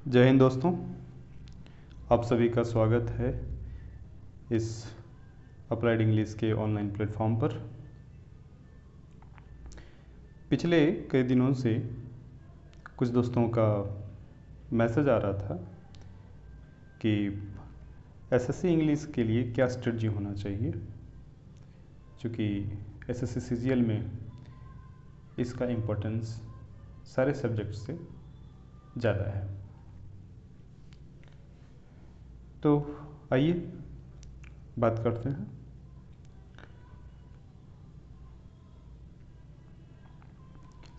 जय हिंद दोस्तों, आप सभी का स्वागत है इस अप्लाइड इंग्लिश के ऑनलाइन प्लेटफॉर्म पर। पिछले कई दिनों से कुछ दोस्तों का मैसेज आ रहा था कि एसएससी इंग्लिश के लिए क्या स्ट्रेटजी होना चाहिए, क्योंकि एसएससी सीजीएल में इसका इम्पोर्टेंस सारे सब्जेक्ट से ज़्यादा है। तो आइए बात करते हैं।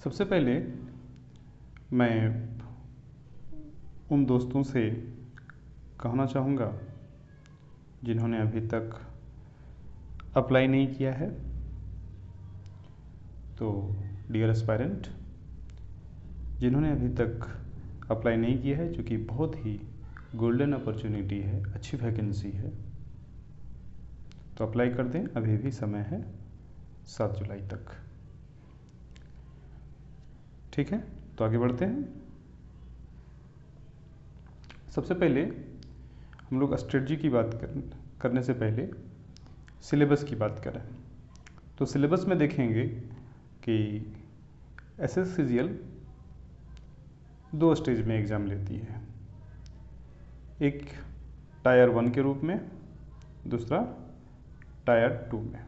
सबसे पहले मैं उन दोस्तों से कहना चाहूँगा जिन्होंने अभी तक अप्लाई नहीं किया है, तो डियर एस्पायरेंट, जिन्होंने अभी तक अप्लाई नहीं किया है, क्योंकि बहुत ही गोल्डन अपॉर्चुनिटी है, अच्छी वैकेंसी है, तो अप्लाई कर दें। अभी भी समय है 7 जुलाई तक। ठीक है, तो आगे बढ़ते हैं। सबसे पहले हम लोग स्ट्रेटजी की बात करने से पहले सिलेबस की बात करें तो सिलेबस में देखेंगे कि एसएससीजीएल 2 स्टेज में एग्ज़ाम लेती है, एक टायर 1 के रूप में, दूसरा टायर 2 में।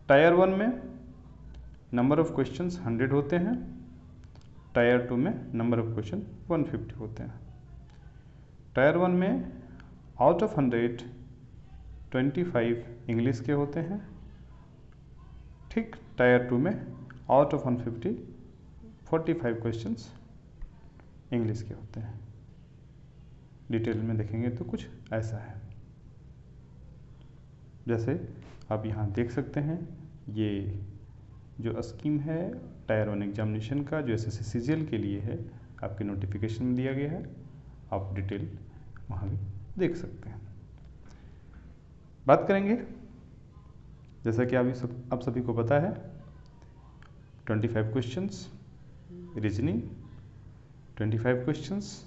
टायर 1 में नंबर ऑफ क्वेश्चंस 100 होते हैं, टायर 2 में नंबर ऑफ क्वेश्चन 150 होते हैं। टायर 1 में आउट ऑफ 100 25 इंग्लिश के होते हैं, ठीक। टायर 2 में आउट ऑफ 150 45 क्वेश्चंस इंग्लिश के होते हैं। डिटेल में देखेंगे तो कुछ ऐसा है, जैसे आप यहाँ देख सकते हैं। ये जो स्कीम है टायर 1 एग्जामिनेशन का, जो एसएससी सीजीएल के लिए है, आपके नोटिफिकेशन में दिया गया है। आप डिटेल वहाँ भी देख सकते हैं। बात करेंगे, जैसा कि आप सभी को पता है, 25 questions reasoning, 25 questions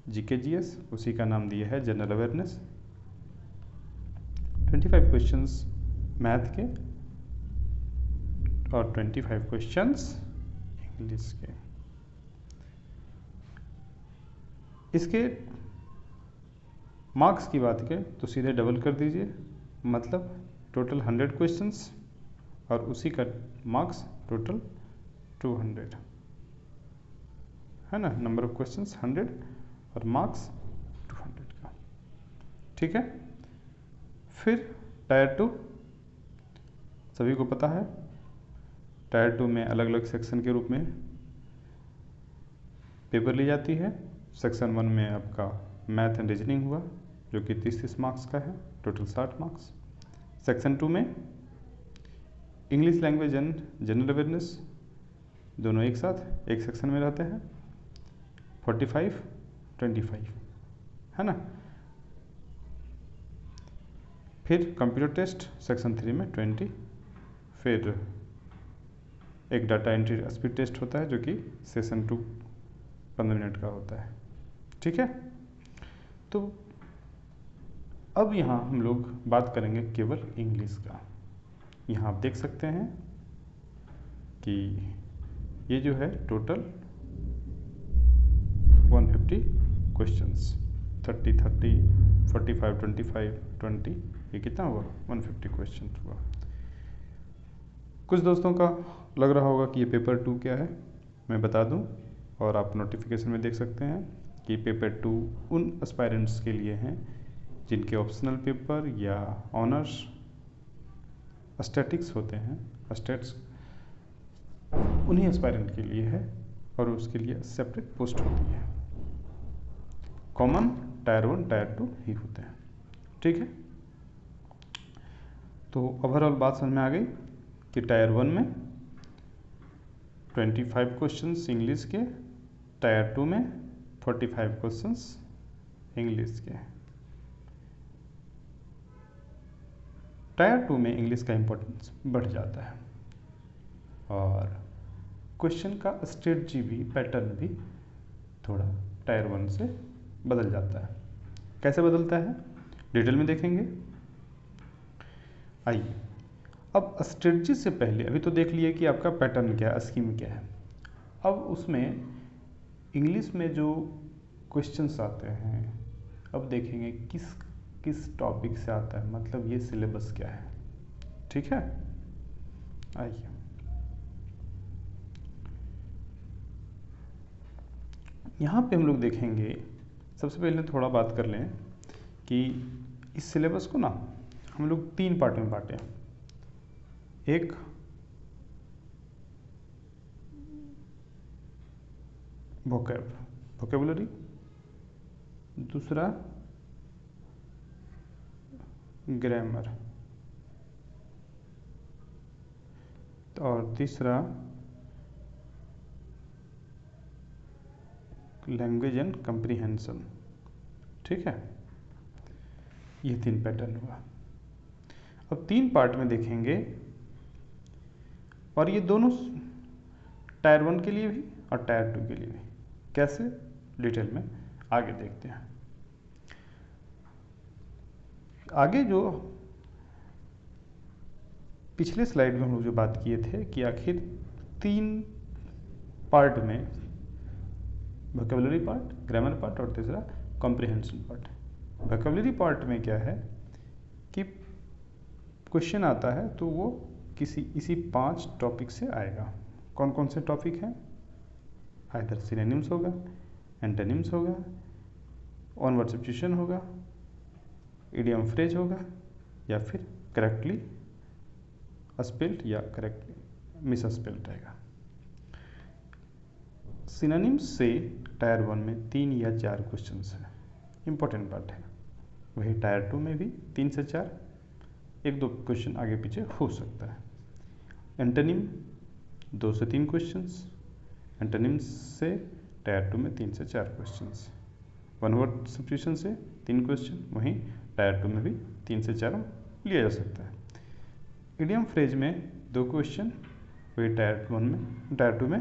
GK GS, उसी का नाम दिया है जनरल अवेयरनेस, 25 क्वेश्चंस मैथ के और 25 क्वेश्चंस इंग्लिश के। इसके मार्क्स की बात करें तो सीधे डबल कर दीजिए, मतलब टोटल 100 क्वेश्चंस और उसी का मार्क्स टोटल 200 है ना। नंबर ऑफ क्वेश्चंस 100 और मार्क्स 200 का, ठीक है। फिर टायर 2 सभी को पता है, टायर 2 में अलग अलग सेक्शन के रूप में पेपर ली जाती है। सेक्शन 1 में आपका मैथ एंड रीजनिंग हुआ, जो कि 30 मार्क्स का है, टोटल 60 मार्क्स। सेक्शन 2 में English language and general awareness दोनों एक साथ एक सेक्शन में रहते हैं, 45 25 है ना। फिर कंप्यूटर टेस्ट सेक्शन 3 में 20, फिर एक डाटा एंट्री स्पीड टेस्ट होता है, जो कि सेशन 2 15 मिनट का होता है, ठीक है। तो अब यहाँ हम लोग बात करेंगे केवल इंग्लिश का। यहाँ आप देख सकते हैं कि ये जो है टोटल 150 क्वेश्चंस, 30 30 45 25 20, ये कितना हुआ 150 क्वेश्चन हुआ। कुछ दोस्तों का लग रहा होगा कि ये पेपर 2 क्या है, मैं बता दूं, और आप नोटिफिकेशन में देख सकते हैं कि पेपर 2 उन एस्पायरेंट्स के लिए हैं जिनके ऑप्शनल पेपर या ऑनर्स स्टैटिक्स होते हैं, स्टैट्स, उन्हीं एस्पायरेंट के लिए है, और उसके लिए सेपरेट पोस्ट होती है। कॉमन टायर 1 टायर 2 ही होते हैं, ठीक है। तो ओवरऑल बात समझ में आ गई कि टायर 1 में 25 क्वेश्चंस इंग्लिश के, टायर 2 में 45 क्वेश्चंस इंग्लिश के। टायर 2 में इंग्लिश का इम्पोर्टेंस बढ़ जाता है और क्वेश्चन का स्ट्रेटजी भी, पैटर्न भी थोड़ा टायर 1 से बदल जाता है। कैसे बदलता है डिटेल में देखेंगे। आइए, अब स्ट्रेटजी से पहले अभी तो देख लिए कि आपका पैटर्न क्या है, स्कीम क्या है। अब उसमें इंग्लिश में जो क्वेश्चंस आते हैं, अब देखेंगे किस किस टॉपिक से आता है, मतलब ये सिलेबस क्या है। ठीक है, आइए यहाँ पे हम लोग देखेंगे। सबसे पहले थोड़ा बात कर लें कि इस सिलेबस को ना हम लोग 3 पार्ट में बांटे। एक वोकेबुलरी, दूसरा ग्रामर और तीसरा लैंग्वेज एंड कंप्रीहेंशन। ठीक है, ये 3 पैटर्न हुआ। अब 3 पार्ट में देखेंगे और ये दोनों टायर 1 के लिए भी और टायर 2 के लिए भी। कैसे डिटेल में आगे देखते हैं। आगे जो पिछले स्लाइड में हम लोग जो बात किए थे कि आखिर 3 पार्ट में वोकेबुलरी पार्ट, ग्रामर पार्ट और तीसरा कॉम्प्रिहेंशन पार्ट। वोकेबुलरी पार्ट में क्या है कि क्वेश्चन आता है तो वो इसी 5 टॉपिक से आएगा। कौन कौन से टॉपिक हैं? आइदर सिनोनिम्स होगा, एंटोनिम्स होगा, वन वर्ड सब्स्टिट्यूशन होगा, इडियम फ्रेज होगा, या फिर करेक्टली स्पेल्ड या करेक्टली मिस स्पेल्ड रहेगा। सिनोनिम्स से टायर 1 में 3 या 4 क्वेश्चन है, इंपॉर्टेंट पार्ट है। वही टायर 2 में भी 3 से 4, 1-2 क्वेश्चन आगे पीछे हो सकता है। एंटोनिम 2 से 3 क्वेश्चंस, एंटोनिम्स से टायर 2 में 3 से 4 क्वेश्चंस। वन वर्ड सब्स्टिट्यूशन से 3 क्वेश्चन, वहीं टायर 2 में भी 3 से 4 लिया जा सकता है। इडियम फ्रेज में 2 क्वेश्चन, वही टायर 2 में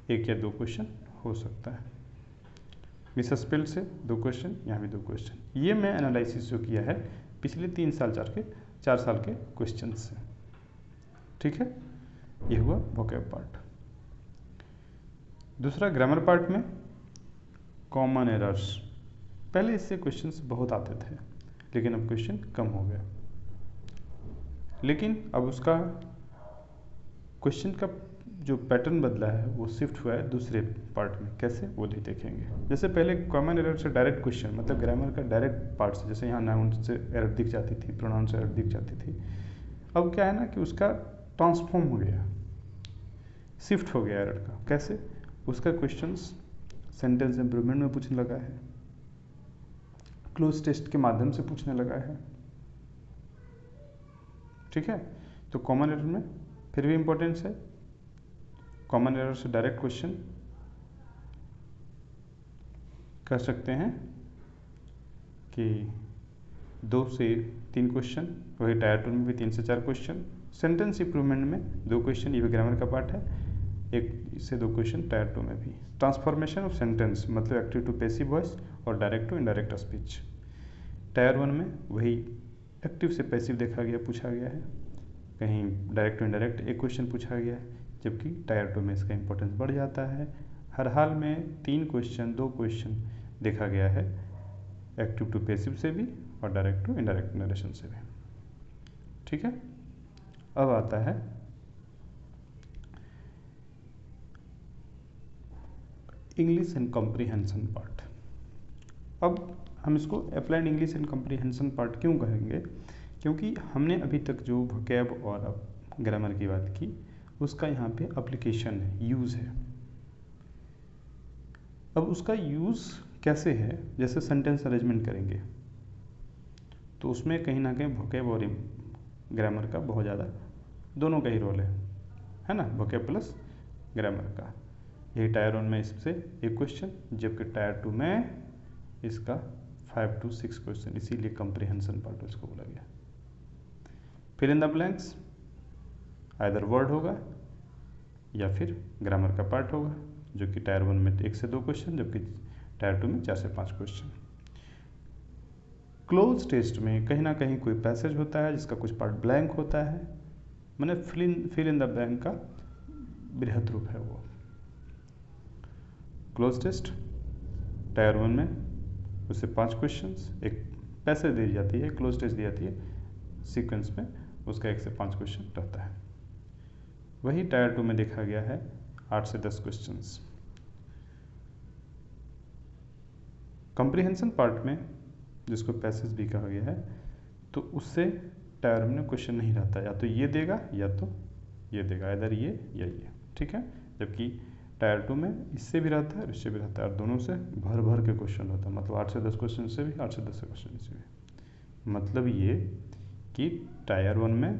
1 या 2 क्वेश्चन हो सकता है। मिस स्पेल्ड से 2 क्वेश्चन, यहाँ भी 2 क्वेश्चन। ये मैं एनालिसिस जो किया है पिछले 3 साल 4 साल के क्वेश्चन से। ठीक है, ये हुआ वोकैब पार्ट। दूसरा ग्रामर पार्ट में कॉमन एरर्स। पहले इससे क्वेश्चंस बहुत आते थे, लेकिन अब क्वेश्चन कम हो गया। लेकिन अब उसका क्वेश्चन का जो पैटर्न बदला है वो शिफ्ट हुआ है दूसरे पार्ट में। कैसे वो भी देखेंगे। जैसे पहले कॉमन एरर से डायरेक्ट क्वेश्चन, मतलब ग्रामर का डायरेक्ट पार्ट से, जैसे यहाँ नाउन से एरर दिख जाती थी, प्रोनाउन से एरर दिख जाती थी। अब क्या है ना कि उसका ट्रांसफॉर्म हो गया, शिफ्ट हो गया एरर का। कैसे? उसका क्वेश्चंस सेंटेंस इम्प्रूवमेंट में पूछने लगा है, क्लोज टेस्ट के माध्यम से पूछने लगा है। ठीक है, तो कॉमन एरर में फिर भी इंपॉर्टेंस है। कॉमन एरर से डायरेक्ट क्वेश्चन कर सकते हैं कि 2 से 3 क्वेश्चन, वही टायर 2 में भी 3 से 4 क्वेश्चन। सेंटेंस इंप्रूवमेंट में 2 क्वेश्चन, ये भी ग्रामर का पार्ट है, 1 से 2 क्वेश्चन टायर 2 में भी। ट्रांसफॉर्मेशन ऑफ सेंटेंस, मतलब एक्टिव टू पैसिव वॉइस और direct to indirect speech. Tier 1 में वही एक्टिव से पैसिव देखा गया, पूछा गया है। कहीं डायरेक्ट टू इनडायरेक्ट 1 क्वेश्चन पूछा गया है, जबकि टायर 2 में इसका इंपॉर्टेंस बढ़ जाता है। हर हाल में 3 क्वेश्चन 2 क्वेश्चन देखा गया है, एक्टिव टू पैसिव से भी और डायरेक्ट टू इनडायरेक्ट नरेशन से भी। ठीक है, अब आता है इंग्लिश एंड कॉम्प्रीहेंशन पार्ट। अब हम इसको applied English and comprehension part क्यों कहेंगे? क्योंकि हमने अभी तक जो वोकैब और ग्रामर की बात की, उसका यहाँ पे एप्लीकेशन है, यूज़ है। अब उसका यूज़ कैसे है? जैसे सेंटेंस अरेंजमेंट करेंगे तो उसमें कहीं ना कहीं वोकैब और ग्रामर का बहुत ज़्यादा, दोनों का ही रोल है ना, वोकैब प्लस ग्रामर का। यही टायर 1 में इससे 1 क्वेश्चन, जबकि टायर 2 में इसका 5 to 6 क्वेश्चन, इसीलिए कंप्रीहेंशन पार्ट इसको बोला गया। फिर इन द ब्लैंक्स आइदर वर्ड होगा या फिर ग्रामर का पार्ट होगा। जो कि टायर 1 में 1 से 2 क्वेश्चन, जबकि टायर 2 में 4 से 5 क्वेश्चन। क्लोज टेस्ट में कहीं ना कहीं कोई पैसेज होता है जिसका कुछ पार्ट ब्लैंक होता है, मैंने फिल इन द ब्लैंक का बृहद रूप है वो। क्लोज टेस्ट टायर 1 में उससे 5 क्वेश्चंस, एक पैसेज दी जाती है, क्लोज टेस्ट दी जाती है, सीक्वेंस में उसका 1 से 5 क्वेश्चन रहता है। वही टायर 2 में देखा गया है 8 से 10 क्वेश्चंस। कॉम्प्रिहेंशन पार्ट में जिसको पैसेज भी कहा गया है, तो उससे टायर 1 में क्वेश्चन नहीं रहता, या तो ये देगा या तो ये देगा, इधर ये या ये, ठीक है। जबकि टायर 2 में इससे भी रहता है और इससे भी रहता है, और दोनों से भर भर के क्वेश्चन होता है, मतलब 8 से 10 क्वेश्चन से भी, 8 से 10 क्वेश्चन से भी। मतलब ये कि टायर 1 में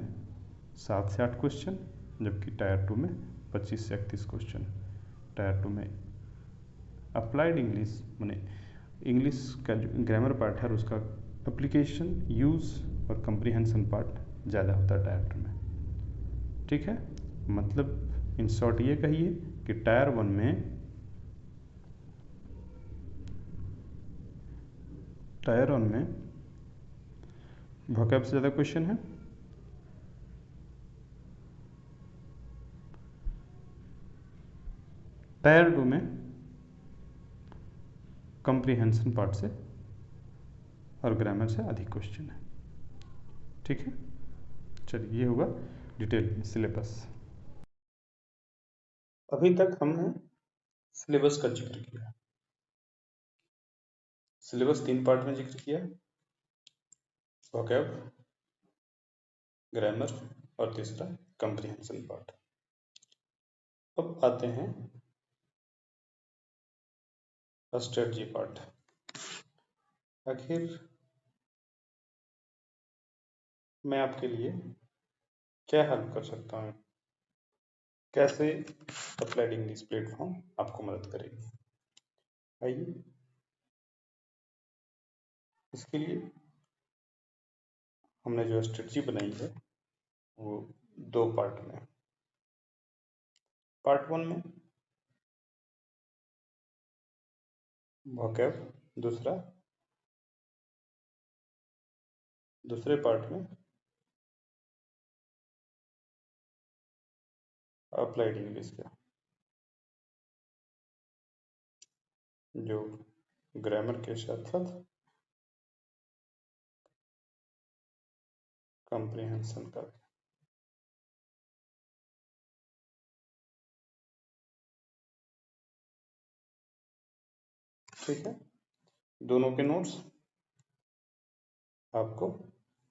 7 से 8 क्वेश्चन, जबकि टायर 2 में 25 से 31 क्वेश्चन। टायर 2 में अप्लाइड इंग्लिश माने इंग्लिश का जो ग्रामर पार्ट है उसका एप्लीकेशन, यूज़ और कंप्रीहेंशन पार्ट ज़्यादा होता है टायर 2 में, ठीक है। मतलब इन शॉर्ट ये कहिए कि टायर 1 में वोकैब से ज़्यादा क्वेश्चन है, टायर 2 में कंप्रीहेंशन पार्ट से और ग्रामर से अधिक क्वेश्चन है, ठीक है। चलिए ये होगा डिटेल में सिलेबस। अभी तक हमने सिलेबस का जिक्र किया। सिलेबस 3 पार्ट में जिक्र किया, वोकैब, ग्रामर और तीसरा कंप्रीहेंशन पार्ट। अब आते हैं स्ट्रेटजी पार्ट। आखिर मैं आपके लिए क्या हेल्प कर सकता हूँ, कैसे अप्लाइड इंग्लिश प्लेटफॉर्म आपको मदद करेगी। आइए, इसके लिए हमने जो स्ट्रेटजी बनाई है वो 2 पार्ट में। पार्ट 1 में वोकैब, दूसरे पार्ट में अप्लाइड इंग्लिश का, जो ग्रामर के साथ साथ कंप्रीहेंशन का। ठीक है, दोनों के नोट्स आपको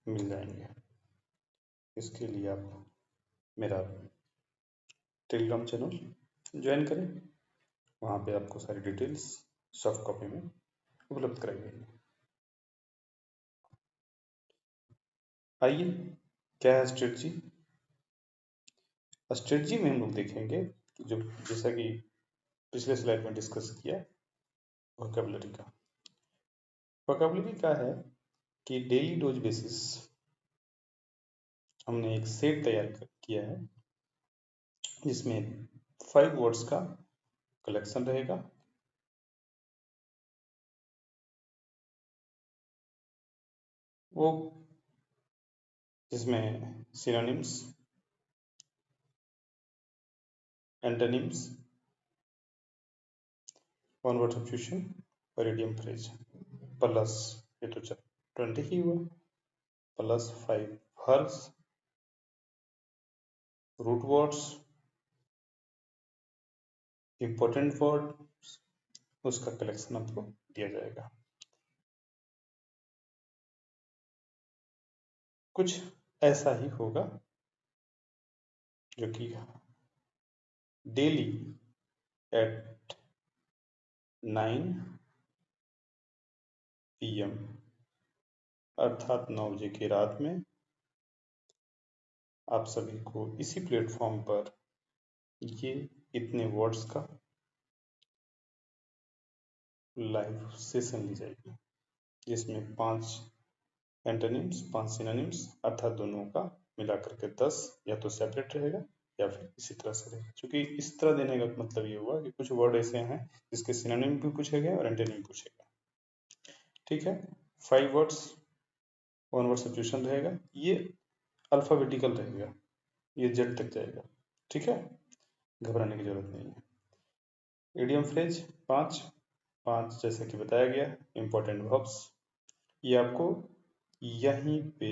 मिल जाएंगे। इसके लिए आप मेरा टेलीग्राम चैनल ज्वाइन करें, वहाँ पे आपको सारी डिटेल्स सॉफ्ट कॉपी में उपलब्ध कराई जाएगी। आइए, क्या है स्ट्रेटजी। स्ट्रेटजी में हम लोग देखेंगे कि जो जैसा कि पिछले स्लाइड में डिस्कस किया वोकैबुलरी का। वोकैबुलरी का है कि डेली डोज बेसिस हमने एक सेट तैयार किया है जिसमें 5 वर्ड्स का कलेक्शन रहेगा। वो जिसमें synonyms, antonyms, one word substitution और इडियम फ्रेज प्लस, ये तो 20 ही हुआ, plus 5 verbs, root words, important word, उसका कलेक्शन आपको दिया जाएगा। कुछ ऐसा ही होगा जो कि डेली एट 9 PM अर्थात 9 बजे की रात में आप सभी को इसी प्लेटफॉर्म पर ये इतने वर्ड्स का लाइव सेशन ली जाएगी, जिसमें 5 एंटोनिम्स, 5 सिनोनिम्स अर्थात दोनों का मिलाकर के 10 या तो सेपरेट रहेगा या फिर इसी तरह से रहेगा। क्योंकि इस तरह देने का मतलब ये हुआ कि कुछ वर्ड ऐसे हैं जिसके सिनोनिम भी पूछे गए और एंटोनिम पूछे गए। ठीक है, 5 वर्ड्स, 1 वर्ड सब्स्टिट्यूशन रहेगा, ये अल्फाबेटिकल रहेगा, ये जेड तक जाएगा। ठीक है, घबराने की जरूरत नहीं है। इडियम फ्रेज 5 जैसा कि बताया गया, इंपॉर्टेंट वर्ब्स, ये आपको यहीं पे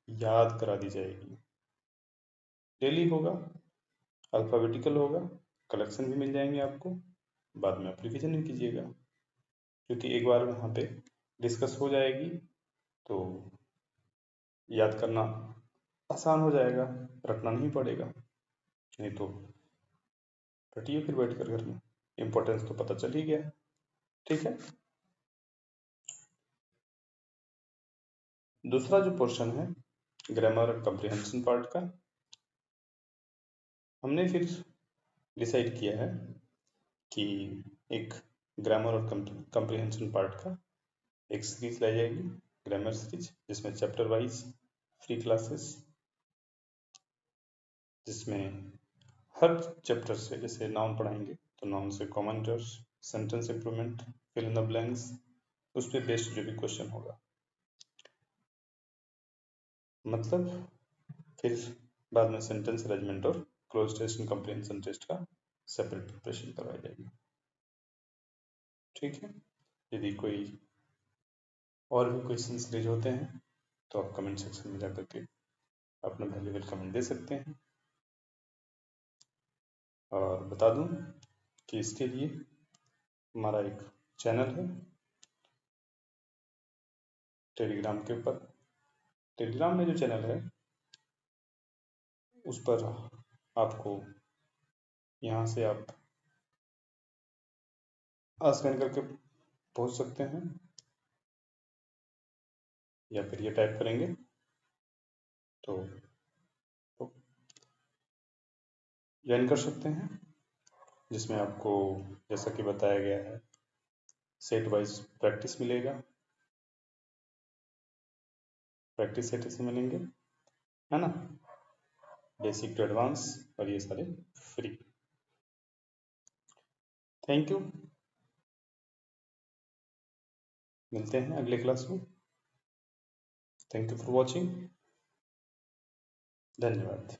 याद करा दी जाएगी। डेली होगा, अल्फाबेटिकल होगा, कलेक्शन भी मिल जाएंगे आपको, बाद में आप रिविजन भी कीजिएगा, क्योंकि एक बार वहाँ पे डिस्कस हो जाएगी तो याद करना आसान हो जाएगा, रटना नहीं पड़ेगा। नहीं तो रटिए फिर बैठ कर घर में, इम्पोर्टेंस तो पता चल ही गया। ठीक है, दूसरा जो पोर्शन है ग्रामर और कंप्रिहेंशन पार्ट का, हमने फिर डिसाइड किया है कि एक ग्रामर और कंप्रिहेंशन पार्ट का एक सीरीज लाई जाएगी, ग्रामर सीरीज, जिसमें चैप्टर वाइज फ्री क्लासेस, जिसमें हर चैप्टर से, जैसे नाउन पढ़ाएंगे तो नाउन से common terms, sentence improvement, fill in the blanks, उस पर बेस्ड जो भी क्वेश्चन होगा, मतलब फिर बाद में सेंटेंस अरेंजमेंट और cloze test and comprehension test का सेपरेट प्रिपरेशन करवाई जाएगी। ठीक है, यदि कोई और भी क्वेश्चन रेज होते हैं तो आप कमेंट सेक्शन में जाकर के अपना वैल्यूएबल कमेंट दे सकते हैं। और बता दूं कि इसके लिए हमारा एक चैनल है टेलीग्राम के ऊपर। टेलीग्राम में जो चैनल है उस पर आपको यहाँ से आप स्कैन करके पहुँच सकते हैं, या फिर ये टाइप करेंगे तो ज्वाइन कर सकते हैं, जिसमें आपको जैसा कि बताया गया है सेट वाइज प्रैक्टिस मिलेगा, प्रैक्टिस सेट से मिलेंगे, है ना, बेसिक टू एडवांस, और ये सारे फ्री। थैंक यू, मिलते हैं अगले क्लास में। थैंक यू फॉर वॉचिंग, धन्यवाद।